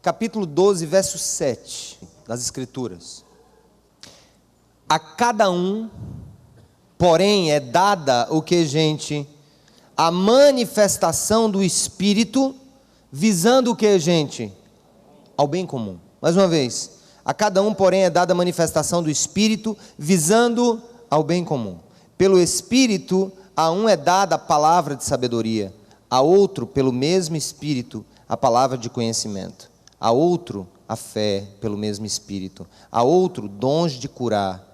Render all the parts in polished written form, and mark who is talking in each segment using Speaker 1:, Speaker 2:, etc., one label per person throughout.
Speaker 1: capítulo 12, verso 7 das Escrituras. A cada um, porém, é dada o que, gente? A manifestação do Espírito, visando o que, gente? Ao bem comum. Mais uma vez. A cada um, porém, é dada a manifestação do Espírito, visando ao bem comum. Pelo Espírito, a um é dada a palavra de sabedoria, a outro, pelo mesmo Espírito, a palavra de conhecimento, a outro, a fé, pelo mesmo Espírito, a outro, dons de curar,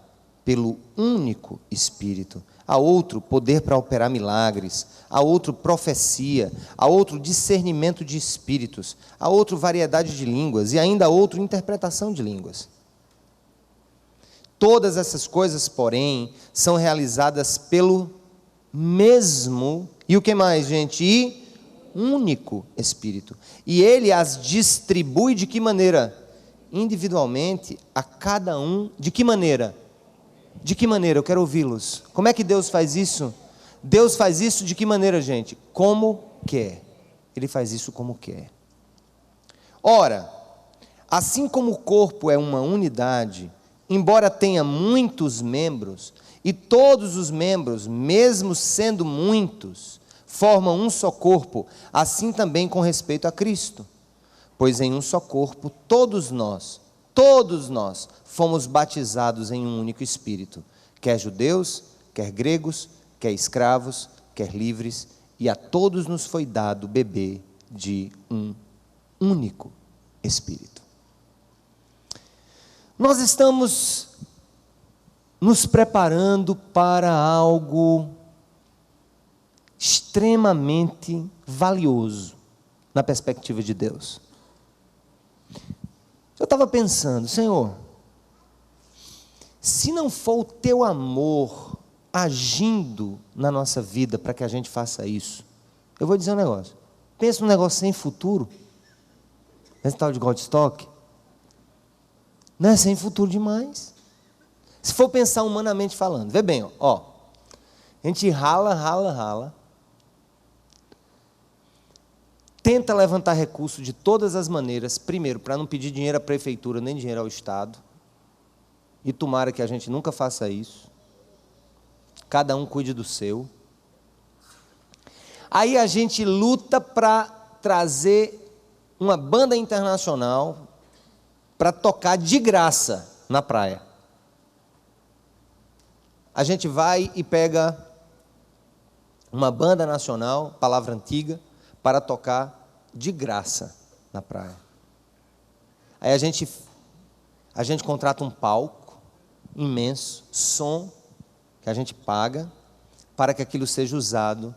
Speaker 1: pelo único Espírito, a outro, poder para operar milagres, a outro, profecia, a outro, discernimento de espíritos, a outro, variedade de línguas, e ainda a outro, interpretação de línguas. Todas essas coisas, porém, são realizadas pelo mesmo, e o que mais, gente? E único Espírito. E ele as distribui de que maneira? Individualmente, a cada um. De que maneira? De que maneira? Eu quero ouvi-los. Como é que Deus faz isso? Deus faz isso de que maneira, gente? Como quer. Ele faz isso como quer. Ora, assim como o corpo é uma unidade, embora tenha muitos membros, e todos os membros, mesmo sendo muitos, formam um só corpo, assim também com respeito a Cristo. Pois em um só corpo, todos nós, fomos batizados em um único Espírito, quer judeus, quer gregos, quer escravos, quer livres, e a todos nos foi dado beber de um único Espírito. Nós estamos nos preparando para algo extremamente valioso na perspectiva de Deus. Eu estava pensando, Senhor, se não for o teu amor agindo na nossa vida para que a gente faça isso, eu vou dizer um negócio. Pensa num negócio sem futuro. Esse tal de Godstock. Não é sem futuro demais. Se for pensar humanamente falando, vê bem, ó. A gente rala. Tenta levantar recursos de todas as maneiras, primeiro, para não pedir dinheiro à prefeitura, nem dinheiro ao Estado, e tomara que a gente nunca faça isso, cada um cuide do seu. Aí a gente luta para trazer uma banda internacional para tocar de graça na praia. A gente vai e pega uma banda nacional, palavra antiga, para tocar de graça na praia. Aí a gente contrata um palco imenso, som, que a gente paga, para que aquilo seja usado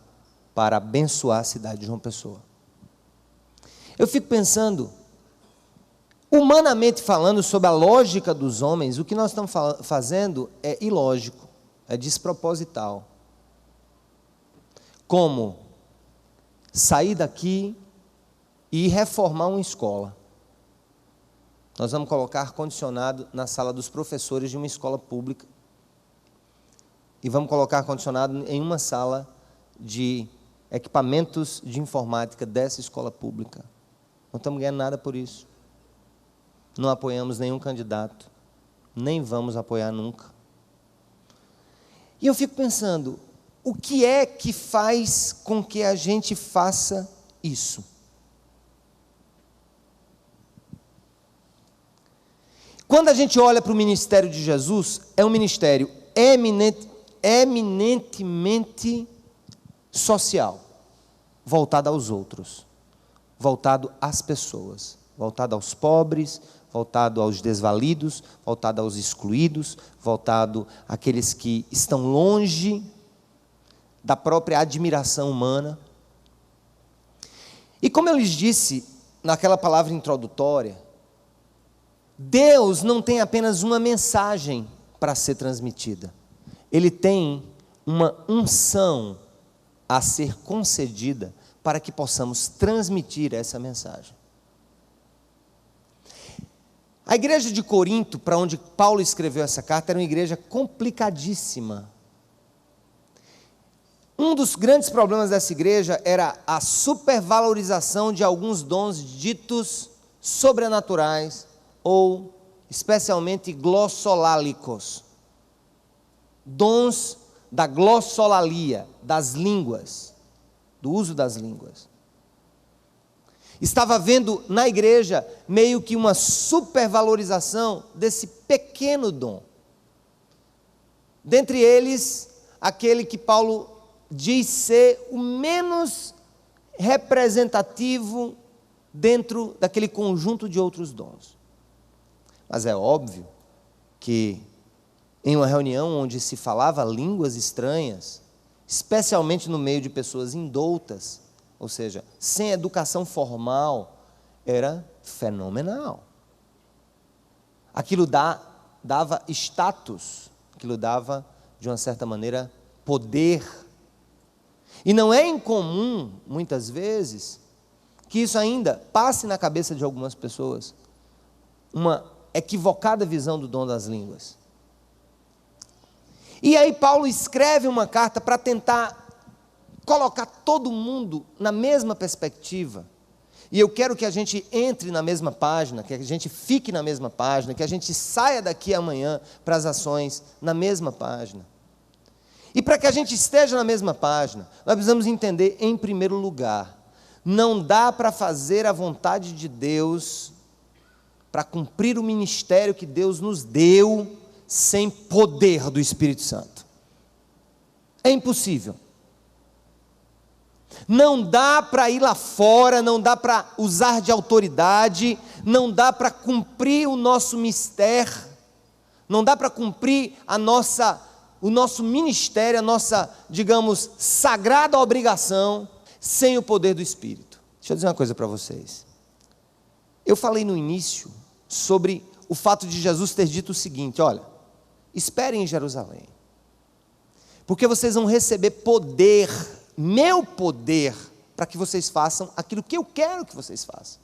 Speaker 1: para abençoar a cidade de João Pessoa. Eu fico pensando, humanamente falando, sobre a lógica dos homens, o que nós estamos fazendo é ilógico, é desproposital. Como sair daqui e reformar uma escola. Nós vamos colocar ar-condicionado na sala dos professores de uma escola pública. E vamos colocar ar-condicionado em uma sala de equipamentos de informática dessa escola pública. Não estamos ganhando nada por isso. Não apoiamos nenhum candidato. Nem vamos apoiar nunca. E eu fico pensando, o que é que faz com que a gente faça isso? Quando a gente olha para o ministério de Jesus, é um ministério eminentemente social, voltado aos outros, voltado às pessoas, voltado aos pobres, voltado aos desvalidos, voltado aos excluídos, voltado àqueles que estão longe da própria admiração humana. E como eu lhes disse naquela palavra introdutória, Deus não tem apenas uma mensagem para ser transmitida. Ele tem uma unção a ser concedida para que possamos transmitir essa mensagem. A igreja de Corinto, para onde Paulo escreveu essa carta, era uma igreja complicadíssima. Um dos grandes problemas dessa igreja era a supervalorização de alguns dons ditos sobrenaturais ou especialmente glossolalicos, dons da glossolalia, das línguas, do uso das línguas. Estava havendo na igreja meio que uma supervalorização desse pequeno dom. Dentre eles, aquele que Paulo diz ser o menos representativo dentro daquele conjunto de outros dons. Mas é óbvio que em uma reunião onde se falava línguas estranhas, especialmente no meio de pessoas indoutas, ou seja, sem educação formal, era fenomenal. Aquilo dava status, aquilo dava, de uma certa maneira, poder. E não é incomum, muitas vezes, que isso ainda passe na cabeça de algumas pessoas, uma equivocada visão do dom das línguas. E aí Paulo escreve uma carta para tentar colocar todo mundo na mesma perspectiva. E eu quero que a gente entre na mesma página, que a gente fique na mesma página, que a gente saia daqui amanhã para as ações na mesma página. E para que a gente esteja na mesma página, nós precisamos entender, em primeiro lugar, não dá para fazer a vontade de Deus, para cumprir o ministério que Deus nos deu, sem poder do Espírito Santo. É impossível. Não dá para ir lá fora, não dá para usar de autoridade, não dá para cumprir o nosso mistério, não dá para cumprir o nosso ministério, a nossa, digamos, sagrada obrigação, sem o poder do Espírito. Deixa eu dizer uma coisa para vocês. Eu falei no início sobre o fato de Jesus ter dito o seguinte: olha, esperem em Jerusalém, porque vocês vão receber poder, meu poder, para que vocês façam aquilo que eu quero que vocês façam.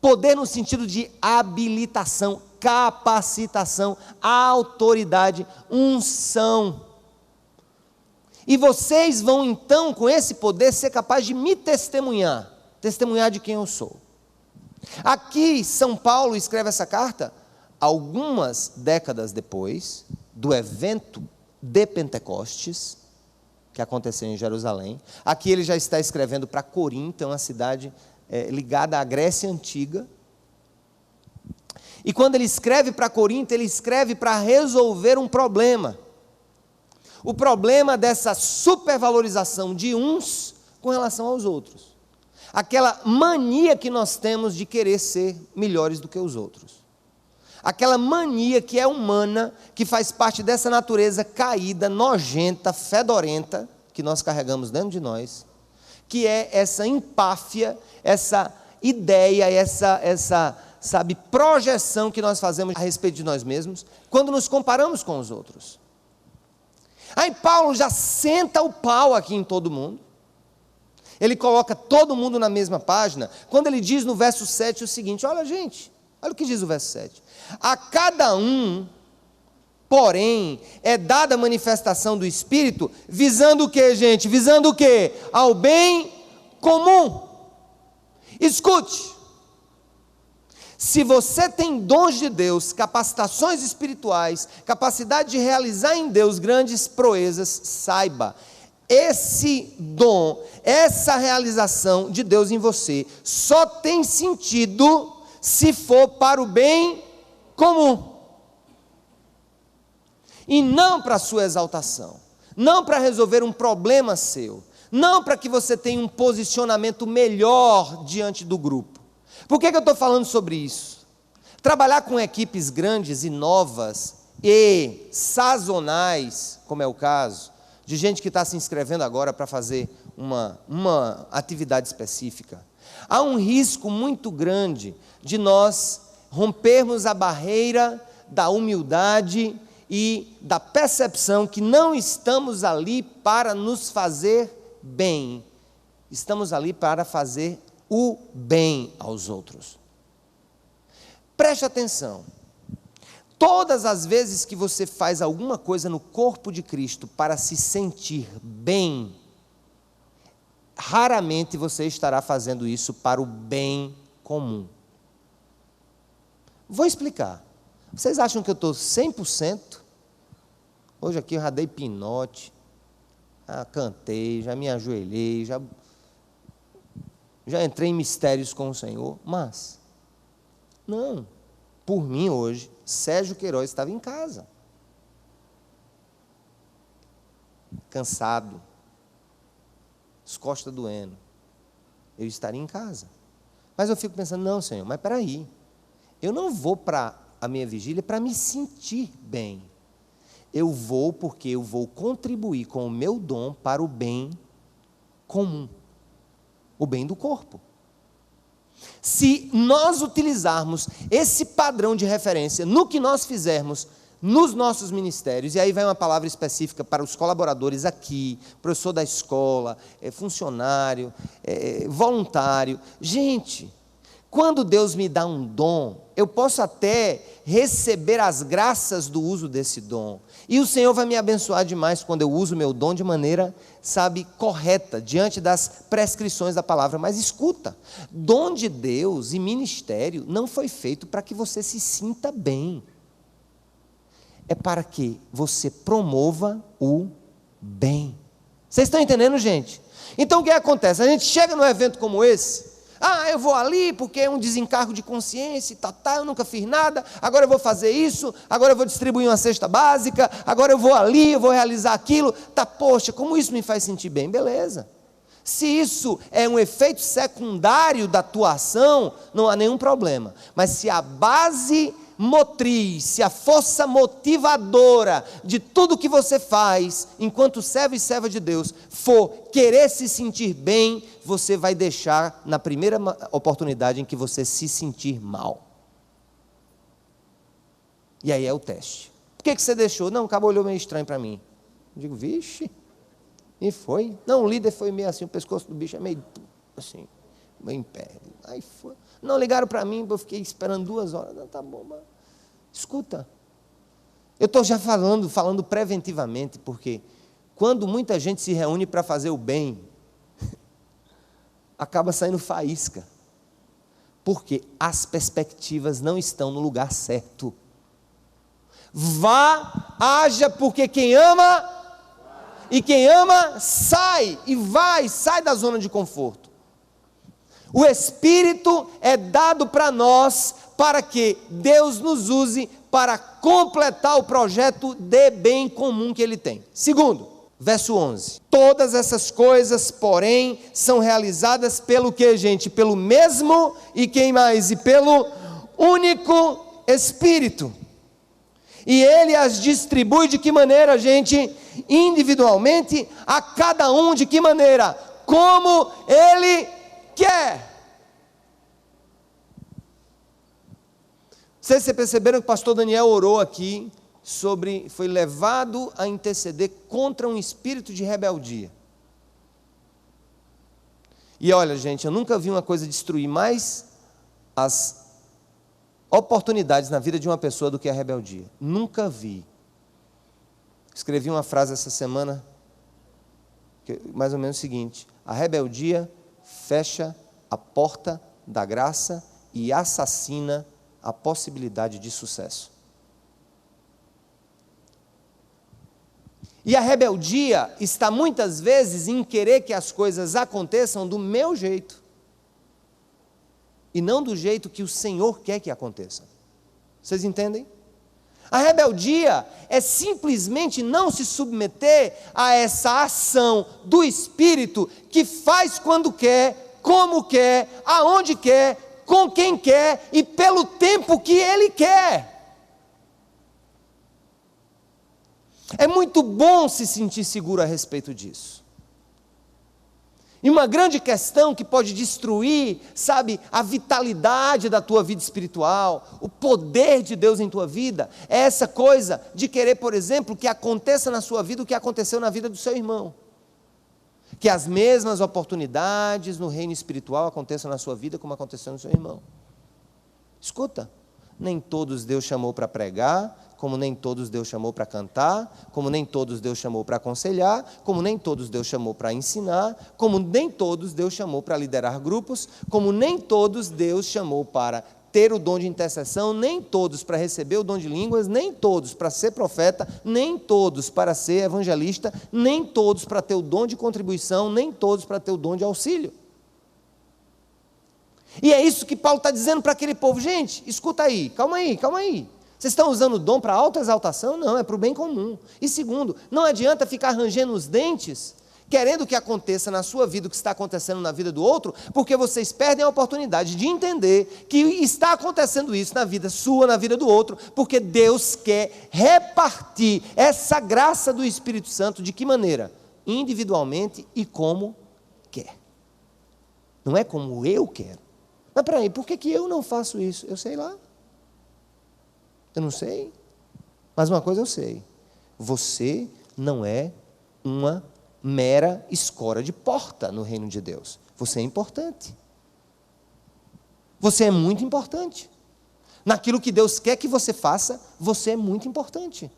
Speaker 1: Poder no sentido de habilitação, capacitação, autoridade, unção. E vocês vão então, com esse poder, ser capazes de me testemunhar de quem eu sou. Aqui, São Paulo escreve essa carta algumas décadas depois do evento de Pentecostes, que aconteceu em Jerusalém. Aqui ele já está escrevendo para Corinto, uma cidade ligada à Grécia Antiga. E quando ele escreve para Corinto, ele escreve para resolver um problema. O problema dessa supervalorização de uns com relação aos outros. Aquela mania que nós temos de querer ser melhores do que os outros. Aquela mania que é humana, que faz parte dessa natureza caída, nojenta, fedorenta, que nós carregamos dentro de nós, que é essa empáfia, essa ideia, essa projeção que nós fazemos a respeito de nós mesmos, quando nos comparamos com os outros. Aí Paulo já senta o pau aqui em todo mundo, ele coloca todo mundo na mesma página, quando ele diz no verso 7 o seguinte: olha gente, olha o que diz o verso 7, a cada um, porém, é dada a manifestação do Espírito, visando o que, gente? Visando o que? Ao bem comum. Escute, se você tem dons de Deus, capacitações espirituais, capacidade de realizar em Deus grandes proezas, saiba, esse dom, essa realização de Deus em você, só tem sentido se for para o bem comum. E não para a sua exaltação, não para resolver um problema seu, não para que você tenha um posicionamento melhor diante do grupo. Por que eu estou falando sobre isso? Trabalhar com equipes grandes e novas e sazonais, como é o caso, de gente que está se inscrevendo agora para fazer uma atividade específica. Há um risco muito grande de nós rompermos a barreira da humildade e da percepção que não estamos ali para nos fazer bem, estamos ali para fazer o bem aos outros. Preste atenção, todas as vezes que você faz alguma coisa no corpo de Cristo para se sentir bem, raramente você estará fazendo isso para o bem comum. Vou explicar. Vocês acham que eu estou 100%? Hoje aqui eu já dei pinote, já cantei, já me ajoelhei, já entrei em mistérios com o Senhor, mas, não, por mim hoje, Sérgio Queiroz estava em casa, cansado, as costas doendo, eu estaria em casa, mas eu fico pensando, não, Senhor, mas espera aí, eu não vou para a minha vigília para me sentir bem, eu vou porque eu vou contribuir com o meu dom para o bem comum, o bem do corpo. Se nós utilizarmos esse padrão de referência no que nós fizermos nos nossos ministérios, e aí vai uma palavra específica para os colaboradores aqui, professor da escola, funcionário, voluntário. Gente, quando Deus me dá um dom, eu posso até receber as graças do uso desse dom. E o Senhor vai me abençoar demais quando eu uso o meu dom de maneira, correta, diante das prescrições da palavra. Mas escuta, dom de Deus e ministério não foi feito para que você se sinta bem. É para que você promova o bem. Vocês estão entendendo, gente? Então o que acontece? A gente chega num evento como esse, eu vou ali porque é um desencargo de consciência e eu nunca fiz nada, agora eu vou fazer isso, agora eu vou distribuir uma cesta básica, agora eu vou ali, eu vou realizar aquilo, poxa, como isso me faz sentir bem? Beleza. Se isso é um efeito secundário da tua ação, não há nenhum problema, mas se a base motriz, se a força motivadora de tudo que você faz, enquanto servo e serva de Deus, for querer se sentir bem, você vai deixar na primeira oportunidade em que você se sentir mal. E aí é o teste. Por que você deixou? Não, o cabo olhou meio estranho para mim. Eu digo, vixe, e foi? Não, o líder foi meio assim, o pescoço do bicho é meio assim, meio em pé. Aí foi. Não ligaram para mim, eu fiquei esperando 2 horas. Não, tá bom, mas escuta. Eu estou já falando preventivamente, porque quando muita gente se reúne para fazer o bem, acaba saindo faísca. Porque as perspectivas não estão no lugar certo. Vá, haja, porque quem ama, e quem ama, sai da zona de conforto. O Espírito é dado para nós, para que Deus nos use para completar o projeto de bem comum que Ele tem. Segundo, verso 11. Todas essas coisas, porém, são realizadas pelo que, gente? Pelo mesmo, e quem mais? E pelo único Espírito. E Ele as distribui de que maneira, gente? Individualmente, a cada um de que maneira? Como Ele quer. Vocês perceberam que o pastor Daniel orou aqui foi levado a interceder contra um espírito de rebeldia. E olha, gente, eu nunca vi uma coisa destruir mais as oportunidades na vida de uma pessoa do que a rebeldia. Nunca vi. Escrevi uma frase essa semana, mais ou menos o seguinte: a rebeldia fecha a porta da graça e assassina a possibilidade de sucesso. E a rebeldia está muitas vezes em querer que as coisas aconteçam do meu jeito, e não do jeito que o Senhor quer que aconteça. Vocês entendem? A rebeldia é simplesmente não se submeter a essa ação do Espírito que faz quando quer, como quer, aonde quer, com quem quer e pelo tempo que Ele quer. É muito bom se sentir seguro a respeito disso. E uma grande questão que pode destruir, a vitalidade da tua vida espiritual, o poder de Deus em tua vida, é essa coisa de querer, por exemplo, que aconteça na sua vida o que aconteceu na vida do seu irmão. Que as mesmas oportunidades no reino espiritual aconteçam na sua vida como aconteceu no seu irmão. Escuta, nem todos Deus chamou para pregar, como nem todos Deus chamou para cantar, como nem todos Deus chamou para aconselhar, como nem todos Deus chamou para ensinar, como nem todos Deus chamou para liderar grupos, como nem todos Deus chamou para ter o dom de intercessão, nem todos para receber o dom de línguas, nem todos para ser profeta, nem todos para ser evangelista, nem todos para ter o dom de contribuição, nem todos para ter o dom de auxílio. E é isso que Paulo está dizendo para aquele povo. Gente, escuta aí, calma aí, calma aí. Vocês estão usando o dom para autoexaltação? Não, é para o bem comum. E segundo, não adianta ficar rangendo os dentes, querendo que aconteça na sua vida o que está acontecendo na vida do outro, porque vocês perdem a oportunidade de entender que está acontecendo isso na vida sua, na vida do outro, porque Deus quer repartir essa graça do Espírito Santo de que maneira? Individualmente e como quer. Não é como eu quero. Mas peraí, por que eu não faço isso? Eu sei lá. Eu não sei. Mas uma coisa eu sei. Você não é uma mera escora de porta no reino de Deus. Você é importante. Você é muito importante. Naquilo que Deus quer que você faça, você é muito importante.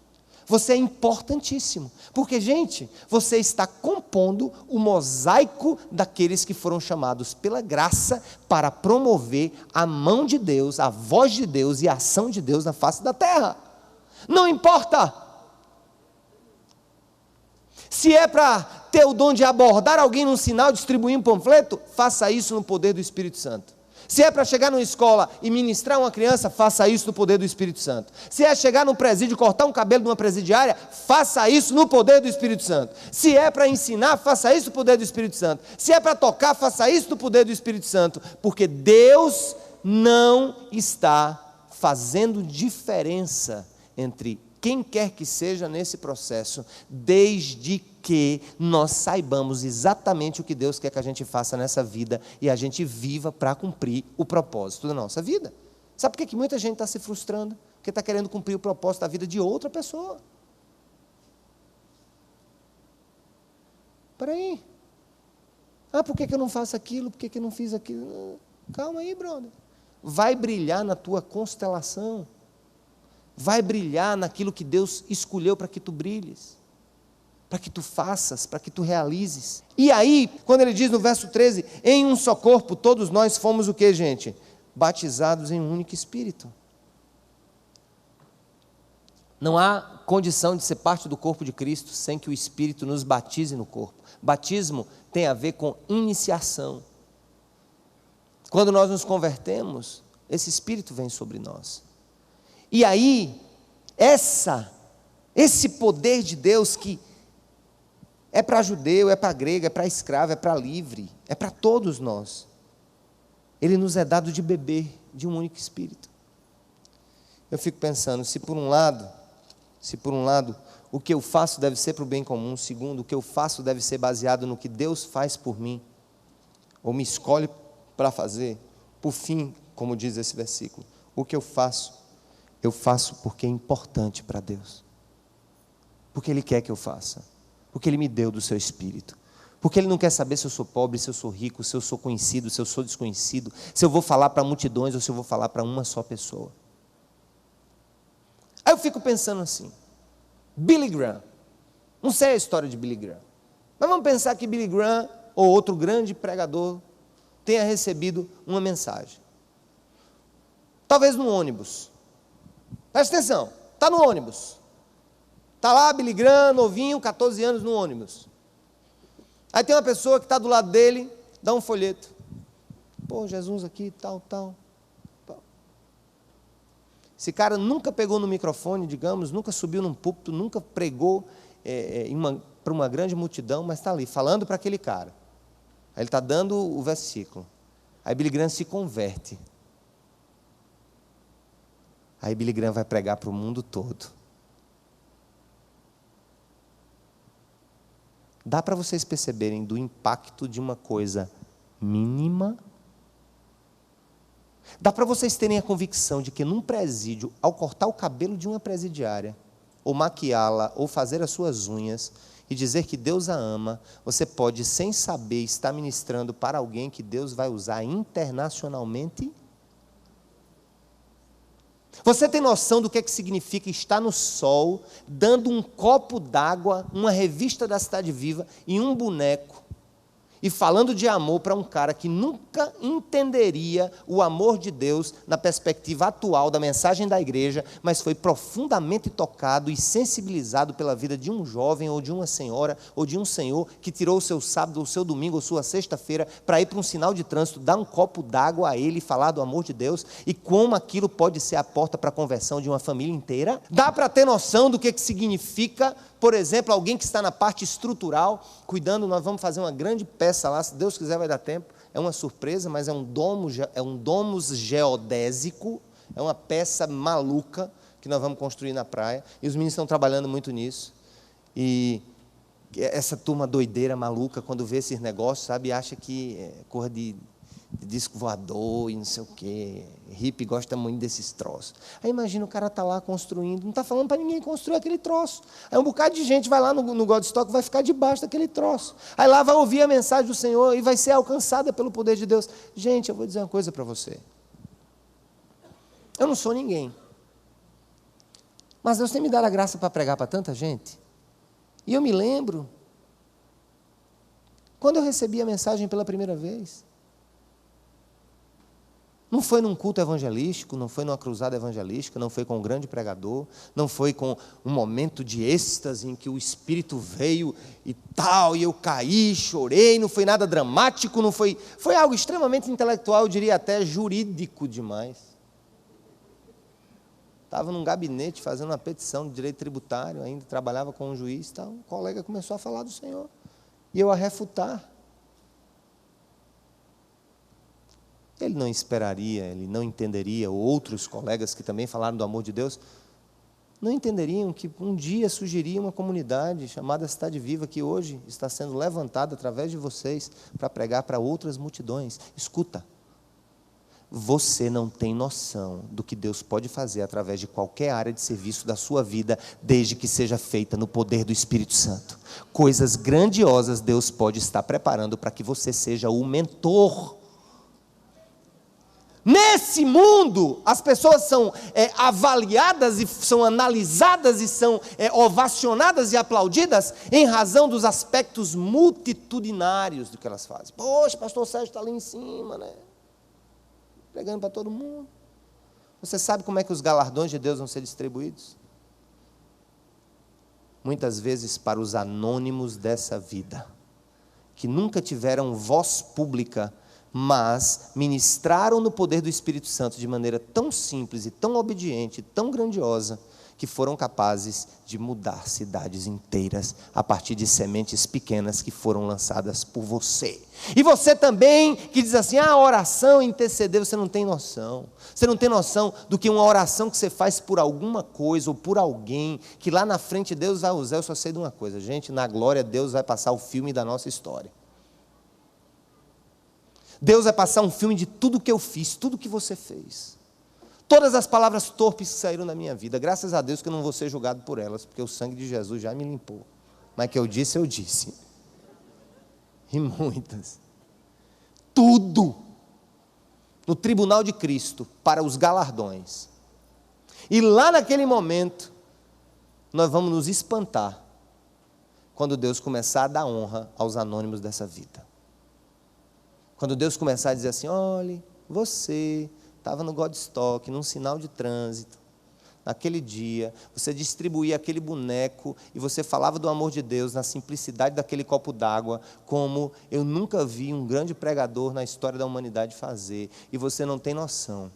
Speaker 1: Você é importantíssimo. Porque, gente, você está compondo o mosaico daqueles que foram chamados pela graça para promover a mão de Deus, a voz de Deus e a ação de Deus na face da terra. Não importa. Se é para ter o dom de abordar alguém num sinal, distribuir um panfleto, faça isso no poder do Espírito Santo. Se é para chegar numa escola e ministrar uma criança, faça isso no poder do Espírito Santo. Se é chegar num presídio e cortar um cabelo de uma presidiária, faça isso no poder do Espírito Santo. Se é para ensinar, faça isso no poder do Espírito Santo. Se é para tocar, faça isso no poder do Espírito Santo. Porque Deus não está fazendo diferença entre quem quer que seja nesse processo, desde que nós saibamos exatamente o que Deus quer que a gente faça nessa vida e a gente viva para cumprir o propósito da nossa vida. Sabe por que muita gente está se frustrando? Porque está querendo cumprir o propósito da vida de outra pessoa. Peraí. Por que eu não faço aquilo? Por que eu não fiz aquilo? Calma aí, brother. Vai brilhar na tua constelação. Vai brilhar naquilo que Deus escolheu para que tu brilhes, para que tu faças, para que tu realizes. E aí, quando ele diz no verso 13, em um só corpo, todos nós fomos o que, gente? Batizados em um único Espírito. Não há condição de ser parte do corpo de Cristo sem que o Espírito nos batize no corpo. Batismo tem a ver com iniciação. Quando nós nos convertemos, esse Espírito vem sobre nós. E aí, esse poder de Deus que é para judeu, é para grego, é para escravo, é para livre, é para todos nós. Ele nos é dado de beber de um único Espírito. Eu fico pensando, se por um lado, o que eu faço deve ser para o bem comum, segundo, o que eu faço deve ser baseado no que Deus faz por mim, ou me escolhe para fazer, por fim, como diz esse versículo, o que eu faço porque é importante para Deus, porque Ele quer que eu faça, porque Ele me deu do seu Espírito, porque Ele não quer saber se eu sou pobre, se eu sou rico, se eu sou conhecido, se eu sou desconhecido, se eu vou falar para multidões ou se eu vou falar para uma só pessoa. Aí eu fico pensando assim, Billy Graham, não sei a história de Billy Graham, mas vamos pensar que Billy Graham ou outro grande pregador tenha recebido uma mensagem, talvez no ônibus. Presta atenção, está no ônibus, está lá Billy Graham, novinho, 14 anos no ônibus, aí tem uma pessoa que está do lado dele, dá um folheto, Jesus aqui, tal. Esse cara nunca pegou no microfone, digamos, nunca subiu num púlpito, nunca pregou para uma grande multidão, mas está ali, falando para aquele cara, aí ele está dando o versículo, aí Billy Graham se converte, aí Billy Graham vai pregar para o mundo todo. Dá para vocês perceberem do impacto de uma coisa mínima? Dá para vocês terem a convicção de que num presídio, ao cortar o cabelo de uma presidiária, ou maquiá-la, ou fazer as suas unhas, e dizer que Deus a ama, você pode, sem saber, estar ministrando para alguém que Deus vai usar internacionalmente? Você tem noção do que significa estar no sol, dando um copo d'água, uma revista da Cidade Viva e um boneco, e falando de amor para um cara que nunca entenderia o amor de Deus na perspectiva atual da mensagem da igreja, mas foi profundamente tocado e sensibilizado pela vida de um jovem, ou de uma senhora, ou de um senhor, que tirou o seu sábado, o seu domingo, ou sua sexta-feira, para ir para um sinal de trânsito, dar um copo d'água a ele e falar do amor de Deus, e como aquilo pode ser a porta para a conversão de uma família inteira. Dá para ter noção do que significa, por exemplo, alguém que está na parte estrutural, cuidando. Nós vamos fazer uma grande peça lá, se Deus quiser vai dar tempo, é uma surpresa, mas é um domus geodésico, é uma peça maluca, que nós vamos construir na praia, e os meninos estão trabalhando muito nisso, e essa turma doideira, maluca, quando vê esses negócios, sabe, acha que é cor de disco voador e não sei o quê. Hippie gosta muito desses troços. Aí imagina, o cara está lá construindo, não está falando para ninguém construir aquele troço. Aí um bocado de gente vai lá no Godstock, vai ficar debaixo daquele troço. Aí lá vai ouvir a mensagem do Senhor e vai ser alcançada pelo poder de Deus. Gente, eu vou dizer uma coisa para você. Eu não sou ninguém. Mas Deus tem me dado a graça para pregar para tanta gente. E eu me lembro, quando eu recebi a mensagem pela primeira vez, não foi num culto evangelístico, não foi numa cruzada evangelística, não foi com um grande pregador, não foi com um momento de êxtase em que o Espírito veio e tal, e eu caí, chorei, não foi nada dramático, não foi algo extremamente intelectual, eu diria até jurídico demais. Estava num gabinete fazendo uma petição de direito tributário, ainda trabalhava com um juiz, tal, um colega começou a falar do Senhor, e eu a refutar. Ele não esperaria, ele não entenderia, ou outros colegas que também falaram do amor de Deus, não entenderiam que um dia surgiria uma comunidade chamada Cidade Viva, que hoje está sendo levantada através de vocês, para pregar para outras multidões. Escuta, você não tem noção do que Deus pode fazer através de qualquer área de serviço da sua vida, desde que seja feita no poder do Espírito Santo. Coisas grandiosas Deus pode estar preparando para que você seja o mentor. Nesse mundo, as pessoas são avaliadas e são analisadas e são ovacionadas e aplaudidas em razão dos aspectos multitudinários do que elas fazem. Poxa, pastor Sérgio está ali em cima, né? Pregando para todo mundo. Você sabe como é que os galardões de Deus vão ser distribuídos? Muitas vezes para os anônimos dessa vida, que nunca tiveram voz pública, mas ministraram no poder do Espírito Santo de maneira tão simples e tão obediente, tão grandiosa, que foram capazes de mudar cidades inteiras a partir de sementes pequenas que foram lançadas por você. E você também, que diz assim, oração, interceder, você não tem noção. Você não tem noção do que uma oração que você faz por alguma coisa ou por alguém, que lá na frente Deus vai usar. Eu só sei de uma coisa, gente, na glória Deus vai passar o filme da nossa história. Deus vai passar um filme de tudo que eu fiz, tudo que você fez. Todas as palavras torpes que saíram da minha vida, graças a Deus que eu não vou ser julgado por elas, porque o sangue de Jesus já me limpou. Mas que eu disse, eu disse. E muitas. Tudo no tribunal de Cristo para os galardões. E lá naquele momento, nós vamos nos espantar quando Deus começar a dar honra aos anônimos dessa vida. Quando Deus começar a dizer assim, olhe, você estava no Godstock, num sinal de trânsito, naquele dia, você distribuía aquele boneco e você falava do amor de Deus na simplicidade daquele copo d'água, como eu nunca vi um grande pregador na história da humanidade fazer, e você não tem noção.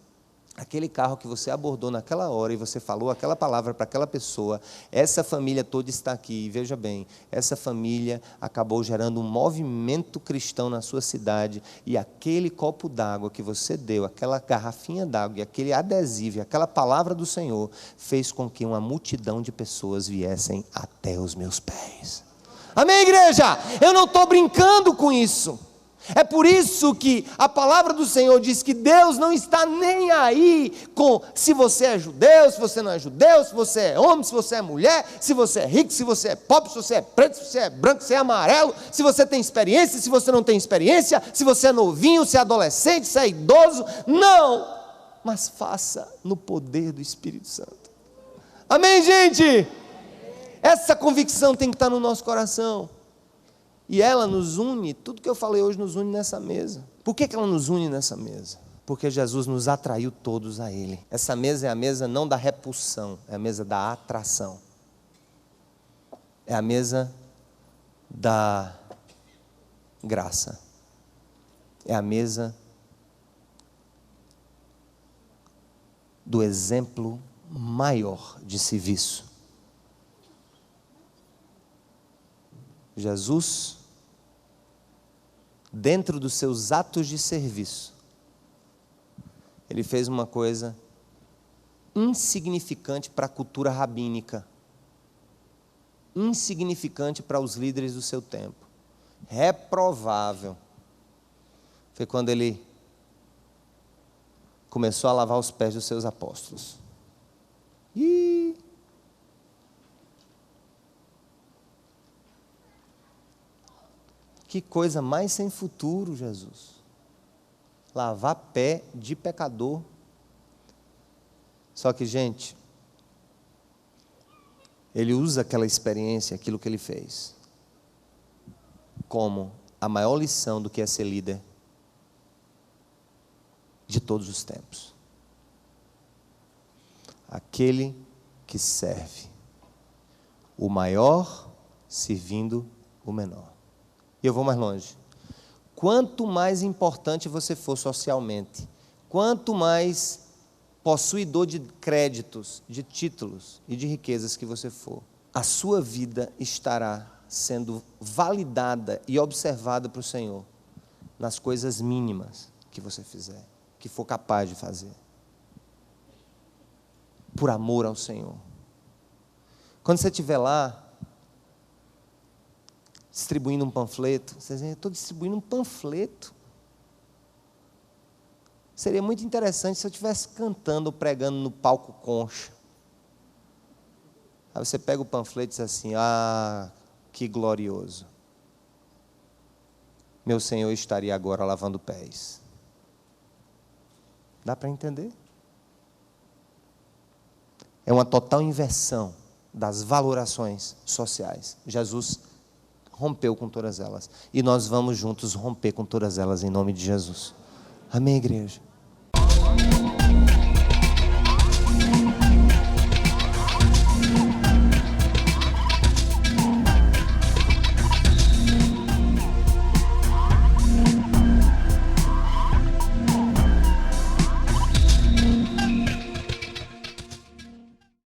Speaker 1: Aquele carro que você abordou naquela hora e você falou aquela palavra para aquela pessoa, essa família toda está aqui, e veja bem, essa família acabou gerando um movimento cristão na sua cidade, e aquele copo d'água que você deu, aquela garrafinha d'água, e aquele adesivo, e aquela palavra do Senhor, fez com que uma multidão de pessoas viessem até os meus pés. Amém, igreja? Eu não estou brincando com isso. É por isso que a palavra do Senhor diz que Deus não está nem aí com se você é judeu, se você não é judeu, se você é homem, se você é mulher, se você é rico, se você é pobre, se você é preto, se você é branco, se você é amarelo, se você tem experiência, se você não tem experiência, se você é novinho, se é adolescente, se é idoso. Não, mas faça no poder do Espírito Santo. Amém, gente? Essa convicção tem que estar no nosso coração. E ela nos une, tudo que eu falei hoje nos une nessa mesa. Por que ela nos une nessa mesa? Porque Jesus nos atraiu todos a Ele. Essa mesa é a mesa não da repulsão, é a mesa da atração. É a mesa da graça. É a mesa do exemplo maior de serviço. Jesus, dentro dos seus atos de serviço, ele fez uma coisa insignificante para a cultura rabínica, insignificante para os líderes do seu tempo, reprovável. Foi quando ele começou a lavar os pés dos seus apóstolos. Que coisa mais sem futuro, Jesus. Lavar pé de pecador. Só que, gente, ele usa aquela experiência, aquilo que ele fez, como a maior lição do que é ser líder de todos os tempos. Aquele que serve, o maior servindo o menor. E eu vou mais longe. Quanto mais importante você for socialmente, quanto mais possuidor de créditos, de títulos e de riquezas que você for, a sua vida estará sendo validada e observada para o Senhor nas coisas mínimas que você fizer, que for capaz de fazer, por amor ao Senhor. Quando você estiver lá distribuindo um panfleto, você diz: eu estou distribuindo um panfleto. Seria muito interessante se eu estivesse cantando ou pregando no palco Concha. Aí você pega o panfleto e diz assim: ah, que glorioso. Meu Senhor estaria agora lavando pés. Dá para entender? É uma total inversão das valorações sociais. Jesus rompeu com todas elas. E nós vamos juntos romper com todas elas em nome de Jesus. Amém, igreja?